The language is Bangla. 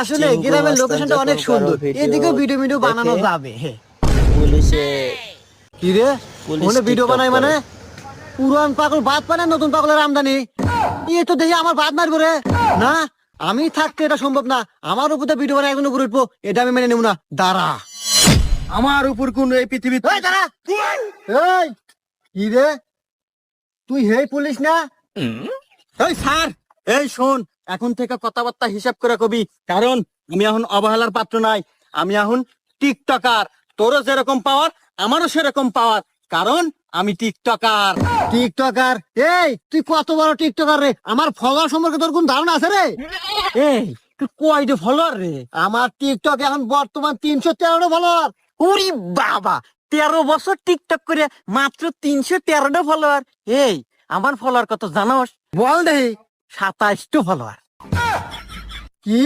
আসলে গ্রামের লোকেশনটা অনেক সুন্দর, এদিকেও ভিডিও ভিডিও বানানো যাবে। পুলিশে কি রে পুলিশ ওখানে ভিডিও টিকটক বানাই মানে করে। পুরান পাগল বাদ পানে নতুন পাগলের আমদানি, এ তো দেখি আমার বাদ মারবো রে। না আমি থাকতে এটা সম্ভব না, আমার উপর তো ভিডিও বানাই একজন উপর উঠবো, এটা আমি মেনে নেব না। দাঁড়া আমার উপর কোন এই পৃথিবীতে এই দাঁড়া এই কি রে তুই হেই পুলিশ না? এই স্যার, এই শোন, এখন থেকে কথাবার্তা হিসাব করে কবি, কারণ আমি এখন অবহেলার পাত্র নাই, আমি এখন টিকটকার। তোরও যেরকম পাওয়ার আমারও সেরকম পাওয়ার, কারণ আমি টিকটকার। টিকটকার? এই তুই কত বড় টিকটকার রে, আমার ফলোয়ার সম্পর্কে তোর কোন ধারণা আছে রে? এই তুই কয়টা ফলোয়ার রে? আমার টিকটক এখন বর্তমান 313টা ফলোয়ার। ওরে বাবা, 13 বছর টিকটক করে মাত্র 313টা ফলোয়ার। এই আমার ফলোয়ার কত জানোস? বল দেহি। 27টা ফলোয়ার। কি